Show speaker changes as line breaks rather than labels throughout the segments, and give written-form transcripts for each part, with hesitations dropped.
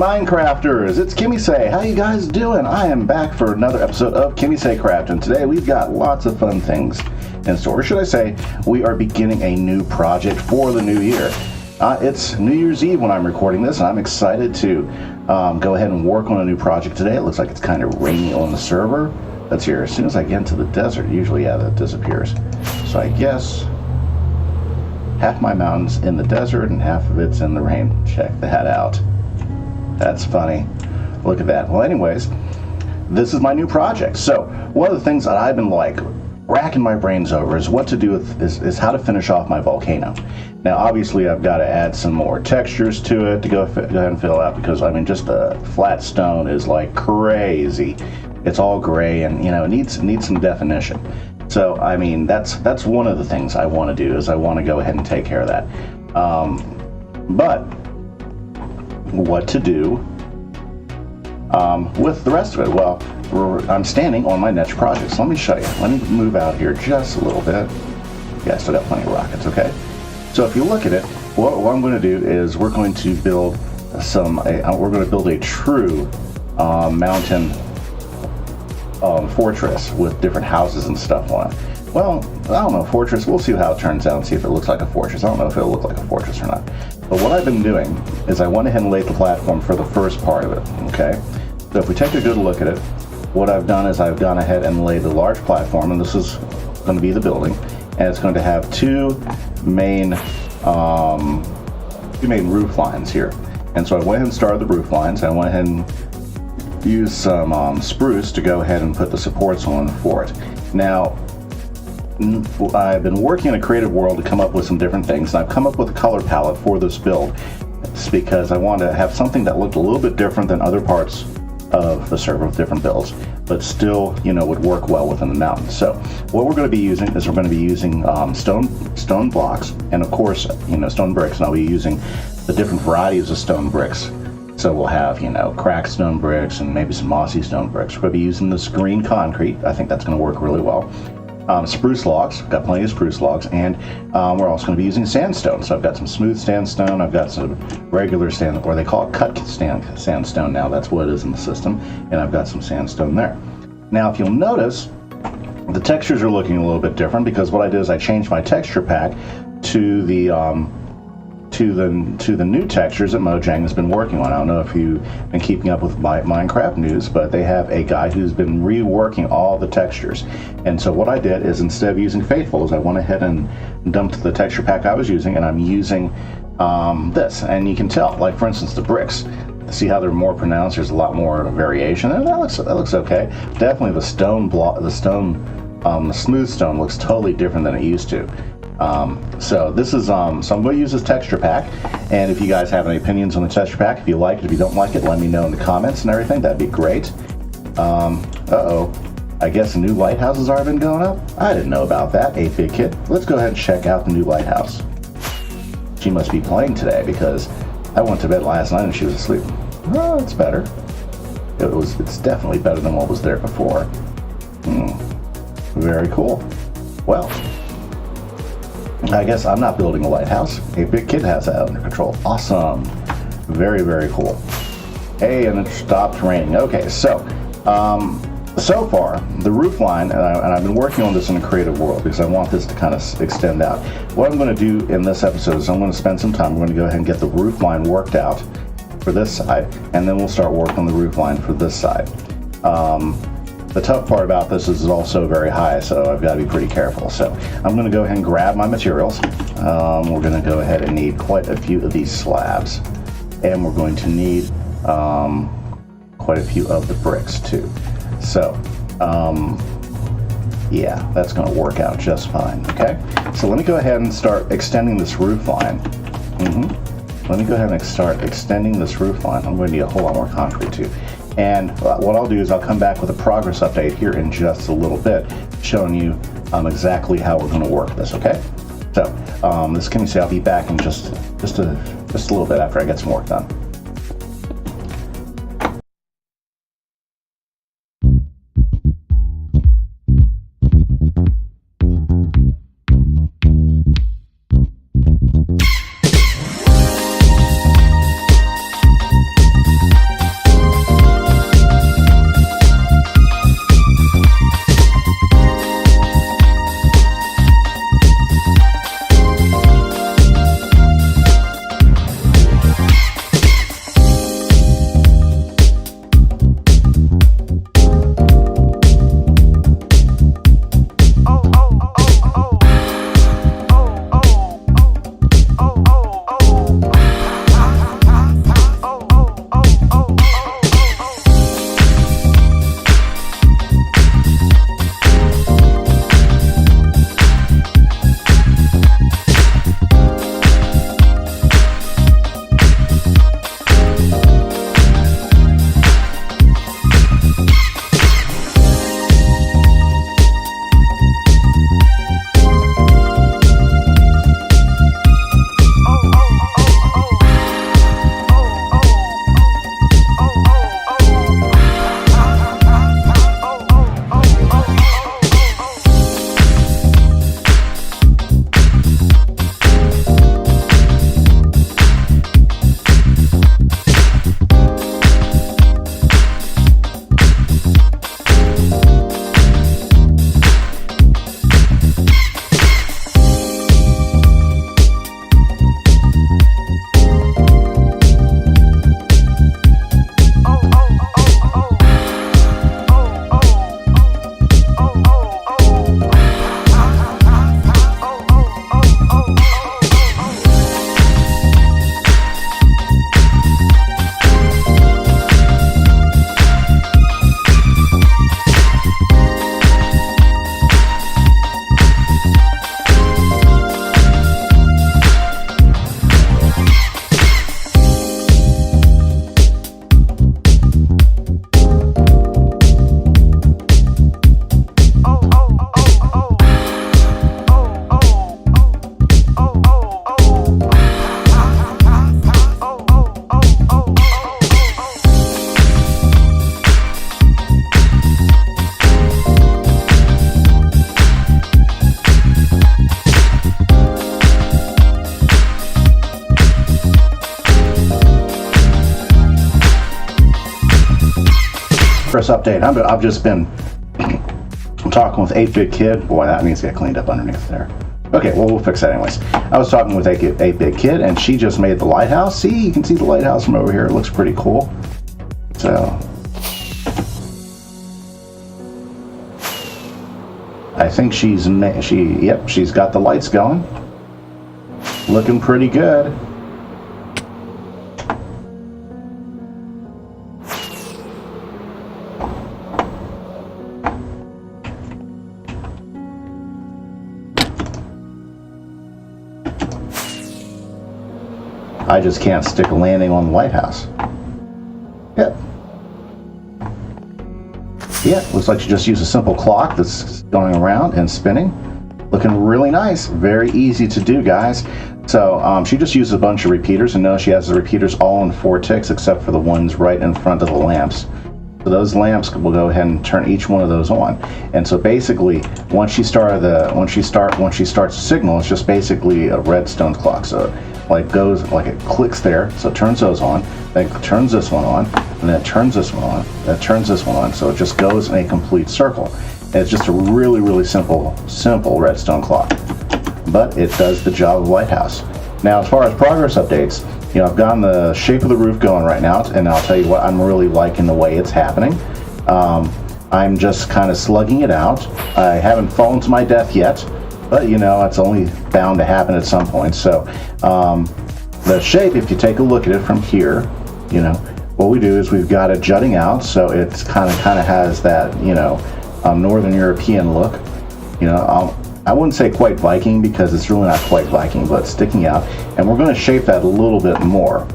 Minecrafters, it's Kimise. How you guys doing? I am back for another episode of KimiseCraft, and today we've got lots of fun things in store. Or should I say, we are beginning a new project for the new year. It's New Year's Eve when I'm recording this, and I'm excited to go ahead and work on a new project today. It looks like it's kind of rainy on the server. That's here. As soon as I get into the desert, usually, that disappears. So I guess half my mountain's in the desert and half of it's in the rain. Check that out. That's funny. Look at that. Well, anyways, this is my new project. So one of the things that I've been racking my brains over is what to do with is how to finish off my volcano. Now, obviously, I've got to add some more textures to it to go ahead and fill out, because I mean, just the flat stone is like crazy. It's all gray, and it needs some definition. So I mean, that's one of the things I want to do, is I want to go ahead and take care of that. But what to do with the rest of it? Well, I'm standing on my next project, so let me show you. Let me move out here just a little bit. Yeah, I still got plenty of rockets, okay? So if you look at it, what I'm going to do is we're going to build a true mountain fortress with different houses and stuff on it. Well, I don't know, fortress, we'll see how it turns out and see if it looks like a fortress. I don't know if it'll look like a fortress or not. But what I've been doing is I went ahead and laid the platform for the first part of it, okay? So if we take a good look at it, what I've done is I've gone ahead and laid the large platform, and this is going to be the building, and it's going to have two main roof lines here. And so I went ahead and started the roof lines. I went ahead and used some spruce to go ahead and put the supports on for it. Now, I've been working in a creative world to come up with some different things, and I've come up with a color palette for this build. It's because I wanted to have something that looked a little bit different than other parts of the server with different builds, but still, would work well within the mountain. So what we're going to be using is stone blocks, and of course, stone bricks, and I'll be using the different varieties of stone bricks. So we'll have, cracked stone bricks and maybe some mossy stone bricks. We're going to be using this green concrete. I think that's going to work really well. Spruce logs, got plenty of spruce logs, and we're also going to be using sandstone. So I've got some smooth sandstone, I've got some regular sand, or they call it cut sandstone now, that's what it is in the system, and I've got some sandstone there. Now, if you'll notice, the textures are looking a little bit different, because what I did is I changed my texture pack to the new textures that Mojang has been working on. I don't know if you've been keeping up with my Minecraft news, but they have a guy who's been reworking all the textures. And so what I did is, instead of using Faithfuls, I went ahead and dumped the texture pack I was using, and I'm using this. And you can tell, like for instance, the bricks. See how they're more pronounced? There's a lot more variation, and that looks okay. Definitely the stone block, the smooth stone looks totally different than it used to. So this is, so I'm going to use this texture pack, and if you guys have any opinions on the texture pack, if you like it, if you don't like it, let me know in the comments and everything. That'd be great. I guess new lighthouses are been going up? I didn't know about that, 8-bit kid. Let's go ahead and check out the new lighthouse. She must be playing today, because I went to bed last night and she was asleep. Oh, it's better. It's definitely better than what was there before. Very cool. Well, I guess I'm not building a lighthouse. 8-bit kid has that under control. Awesome. Very, very cool. Hey, and it stopped raining. Okay, so so far, the roof line, and I've been working on this in a creative world, because I want this to kind of extend out. What I'm going to do in this episode is I'm going to spend some time, we're going to go ahead and get the roof line worked out for this side, and then we'll start working on the roof line for this side. The tough part about this is it's also very high, so I've got to be pretty careful. So I'm going to go ahead and grab my materials. We're going to go ahead and need quite a few of these slabs, and we're going to need quite a few of the bricks too. So yeah, that's going to work out just fine. Okay, so let me go ahead and start extending this roof line. Let me go ahead and start extending this roof line. I'm going to need a whole lot more concrete too. And what I'll do is I'll come back with a progress update here in just a little bit, showing you exactly how we're going to work this, okay? So, this is Kimise. I'll be back in just a little bit after I get some work done. progress update. I've just been talking with 8-Bit Kid. Boy, that needs to get cleaned up underneath there. Okay, well, we'll fix that anyways. I was talking with 8-Bit Kid, and she just made the lighthouse. See, you can see the lighthouse from over here. It looks pretty cool. So I think she's got the lights going. Looking pretty good. I just can't stick a landing on the lighthouse. Yep. Yeah, looks like she just used a simple clock that's going around and spinning. Looking really nice. Very easy to do, guys. So she just used a bunch of repeaters, and notice she has the repeaters all in 4 ticks except for the ones right in front of the lamps. So those lamps, will go ahead and turn each one of those on. And so basically, once she starts the signal, it's just basically a redstone clock. So it clicks there, so it turns those on, then it turns this one on, and then it turns this one on, then it turns this one on. So it just goes in a complete circle. And it's just a really, really simple redstone clock. But it does the job of lighthouse. Now, as far as progress updates, I've gotten the shape of the roof going right now, and I'll tell you what, I'm really liking the way it's happening. I'm just kind of slugging it out. I haven't fallen to my death yet, but it's only bound to happen at some point. So the shape, if you take a look at it from here, what we do is we've got it jutting out, so it's kind of has that Northern European look. I wouldn't say quite Viking because it's really not quite Viking, but sticking out. And we're going to shape that a little bit more.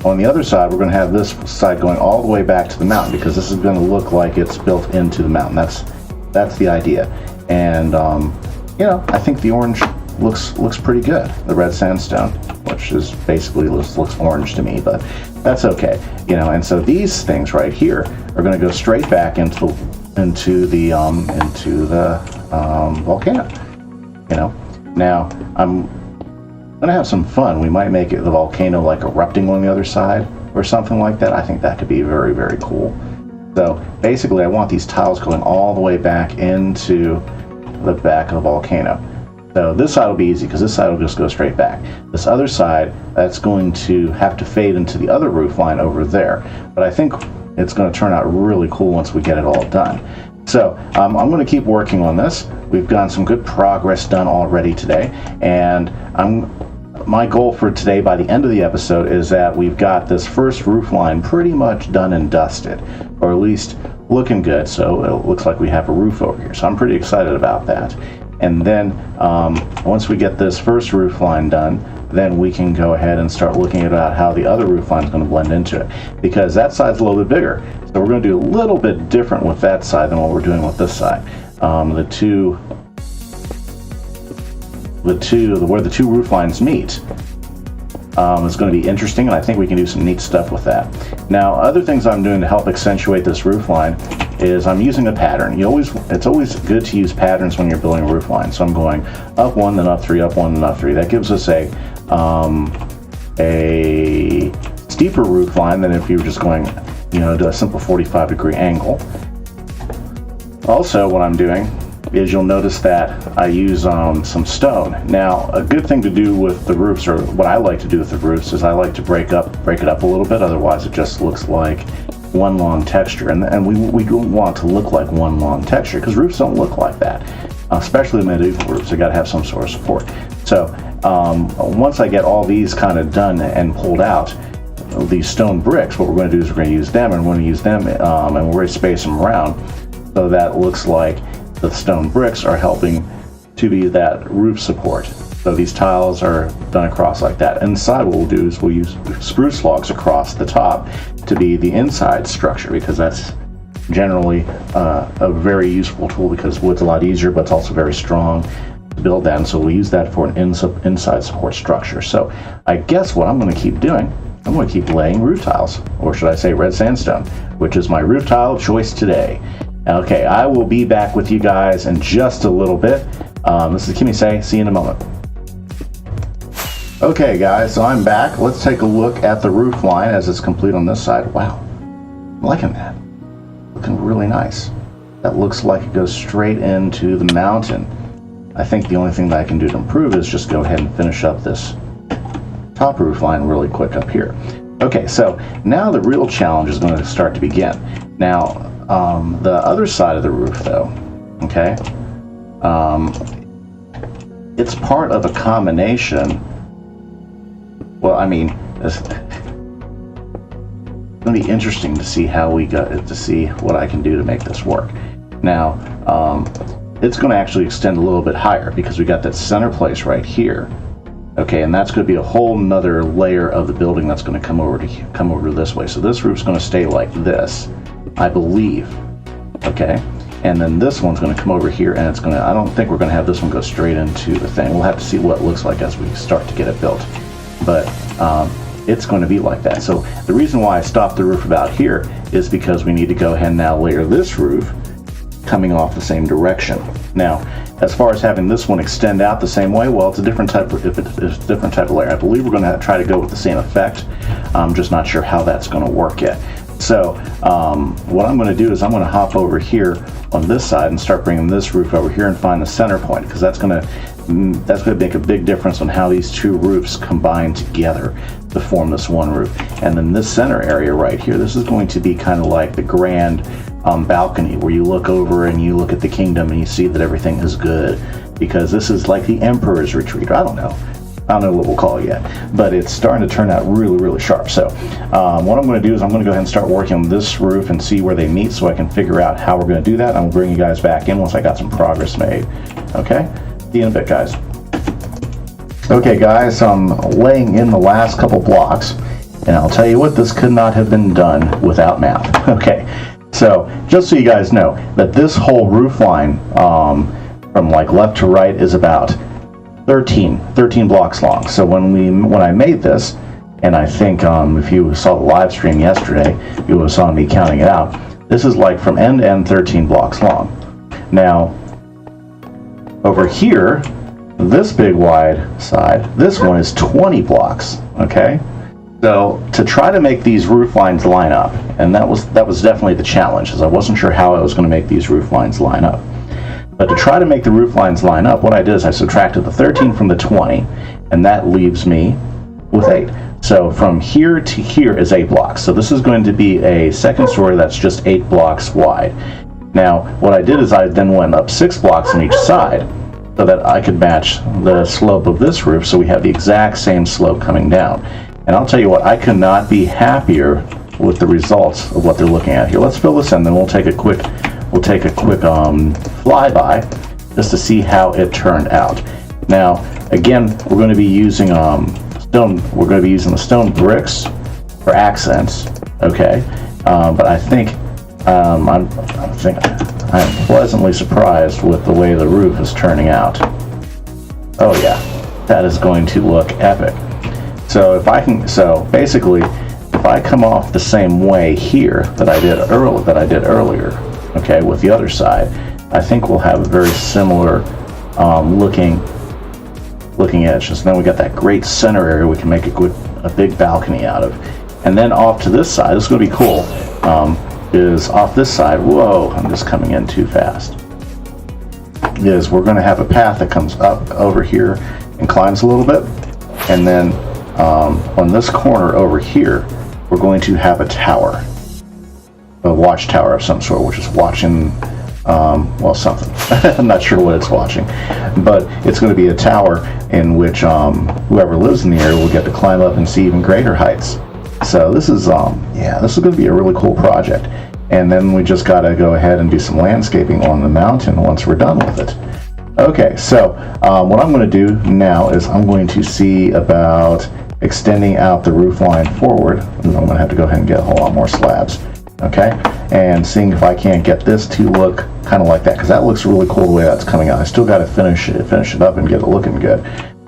On the other side, we're going to have this side going all the way back to the mountain because this is going to look like it's built into the mountain. That's the idea. And I think the orange looks pretty good. The red sandstone, which is basically looks orange to me, but that's okay. And so these things right here are going to go straight back into the volcano. Now I'm gonna have some fun. We might make the volcano like erupting on the other side or something like that. I think that could be very, very cool. So basically I want these tiles going all the way back into the back of the volcano. So this side will be easy because this side will just go straight back. This other side, that's going to have to fade into the other roof line over there. But I think it's going to turn out really cool once we get it all done. So I'm going to keep working on this. We've gotten some good progress done already today, and my goal for today by the end of the episode is that we've got this first roof line pretty much done and dusted, or at least looking good, so it looks like we have a roof over here. So I'm pretty excited about that. And then once we get this first roof line done, then we can go ahead and start looking at how the other roof line is going to blend into it, because that side's a little bit bigger. So we're going to do a little bit different with that side than what we're doing with this side. Where the two roof lines meet is going to be interesting, and I think we can do some neat stuff with that. Now, other things I'm doing to help accentuate this roof line is I'm using a pattern. It's always good to use patterns when you're building a roof line. So I'm going up 1, then up 3, up 1, then up 3. That gives us a steeper roof line than if you were just going, to a simple 45-degree angle. Also, what I'm doing is you'll notice that I use some stone. Now, a good thing to do with the roofs, or what I like to do with the roofs, is I like to break it up a little bit. Otherwise, it just looks like one long texture, and we don't want to look like one long texture because roofs don't look like that, especially medieval roofs. They got to have some sort of support. So once I get all these kind of done and pulled out, these stone bricks, what we're going to do is we're going to use them, and we're going to use them, and we're going to space them around so that looks like the stone bricks are helping to be that roof support. So these tiles are done across like that. Inside, what we'll do is we'll use spruce logs across the top to be the inside structure, because that's generally a very useful tool, because wood's a lot easier, but it's also very strong to build that. And so we'll use that for an inside support structure. So I guess what I'm going to keep doing, I'm going to keep laying roof tiles, or should I say red sandstone, which is my roof tile of choice today. Okay, I will be back with you guys in just a little bit. This is Kimise. See you in a moment. Okay, guys, so I'm back. Let's take a look at the roof line as it's complete on this side. Wow, I'm liking that. looking really nice. That looks like it goes straight into the mountain. I think the only thing that I can do to improve is just go ahead and finish up this top roof line really quick up here. Okay, so now the real challenge is going to start to begin. Now, the other side of the roof, though, okay, it's part of a combination. Well, I mean, it's going to be interesting to see how we got to see what I can do to make this work. Now, it's going to actually extend a little bit higher because we got that center place right here. Okay, and that's going to be a whole nother layer of the building that's going to come over this way. So this roof's going to stay like this, I believe. Okay, and then this one's going to come over here, and it's going to, I don't think we're going to have this one go straight into the thing. We'll have to see what it looks like as we start to get it built. But it's going to be like that. So the reason why I stopped the roof about here is because we need to go ahead and now layer this roof coming off the same direction. Now, as far as having this one extend out the same way, well, it's a different type of layer. I believe we're going to try to go with the same effect. I'm just not sure how that's going to work yet. So what I'm going to do is I'm going to hop over here on this side and start bringing this roof over here and find the center point, because that's going to make a big difference on how these two roofs combine together to form this one roof. And then this center area right here, this is going to be kind of like the grand balcony where you look over and you look at the kingdom and you see that everything is good, because this is like the emperor's retreat. I don't know what we'll call it yet, but it's starting to turn out really, really sharp. So what I'm going to do is I'm going to go ahead and start working on this roof and see where they meet so I can figure out how we're going to do that. I'm going to bring you guys back in once I got some progress made. Okay, see you in a bit, guys. Okay guys, I'm laying in the last couple blocks, and I'll tell you what, this could not have been done without math. Okay, so just so you guys know that this whole roof line from like left to right is about 13 blocks long. So when I made this, and I think if you saw the live stream yesterday, you would have saw me counting it out. This is like from end to end 13 blocks long. Now, over here, this big wide side, this one is 20 blocks, okay? So to try to make these roof lines line up, and that was definitely the challenge, as I wasn't sure how I was going to make these roof lines line up. But to try to make the roof lines line up, what I did is I subtracted the 13 from the 20, and that leaves me with 8. So from here to here is 8 blocks. So this is going to be a second story that's just 8 blocks wide. Now, what I did is I then went up 6 blocks on each side, so that I could match the slope of this roof, so we have the exact same slope coming down. And I'll tell you what, I could not be happier with the results of what they're looking at here. Let's fill this in, then we'll take a quick flyby just to see how it turned out. Now, again, we're going to be using the stone bricks for accents. Okay, but I think I'm pleasantly surprised with the way the roof is turning out. Oh yeah, that is going to look epic. So basically, if I come off the same way here that I did earlier, okay, with the other side, I think we'll have a very similar looking edges. And then we got that great center area we can make a big balcony out of. And then off to this side, this is going to be cool. Is off this side, whoa, I'm just coming in too fast, is we're going to have a path that comes up over here and climbs a little bit, and then on this corner over here, we're going to have a tower, a watchtower of some sort, which is watching, well, something. I'm not sure what it's watching, but it's going to be a tower in which whoever lives in the area will get to climb up and see even greater heights. So this is this is going to be a really cool project. And then we just got to go ahead and do some landscaping on the mountain once we're done with it. Okay, so what I'm going to do now is I'm going to see about extending out the roof line forward. And I'm going to have to go ahead and get a whole lot more slabs. Okay, and seeing if I can't get this to look kind of like that, because that looks really cool the way that's coming out. I still got to finish it up and get it looking good,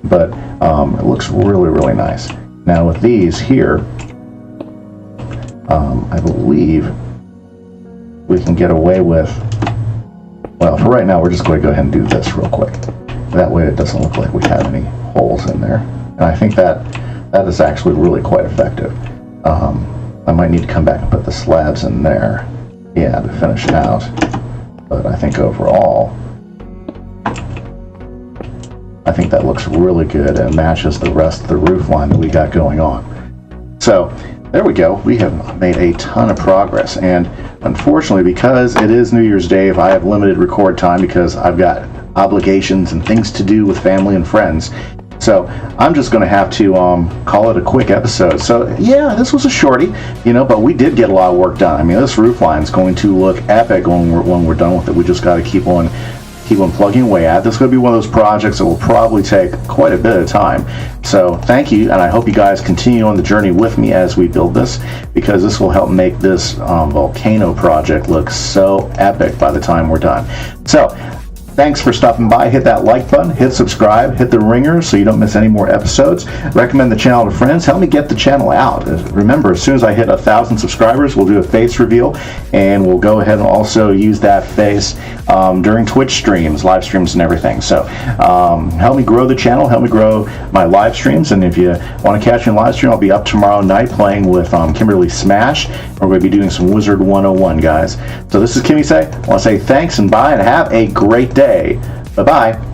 but it looks really, really nice. Now with these here, I believe we can get away with, well, for right now, we're just going to go ahead and do this real quick. That way it doesn't look like we have any holes in there. And I think that is actually really quite effective. I might need to come back and put the slabs in there. yeah, to finish it out. But I think overall, I think that looks really good and matches the rest of the roof line that we got going on. So there we go. We have made a ton of progress, and unfortunately, because it is New Year's Day, I have limited record time because I've got obligations and things to do with family and friends. So I'm just going to have to call it a quick episode. So yeah, this was a shorty, you know, but we did get a lot of work done. I mean, this roof line is going to look epic when we're done with it. We just got to keep on plugging away at. This is going to be one of those projects that will probably take quite a bit of time. So thank you, and I hope you guys continue on the journey with me as we build this, because this will help make this Volcano project look so epic by the time we're done. So thanks for stopping by. Hit that like button, hit subscribe, hit the ringer so you don't miss any more episodes. Recommend the channel to friends. Help me get the channel out. Remember, as soon as I hit 1,000 subscribers, we'll do a face reveal, and we'll go ahead and also use that face during Twitch streams, live streams, and everything. So help me grow the channel, help me grow my live streams, and if you want to catch me in live stream, I'll be up tomorrow night playing with Kimberly Smash. We're going to be doing some Wizard 101, guys. So this is Kimise. I want to say thanks and bye, and have a great day. Bye-bye.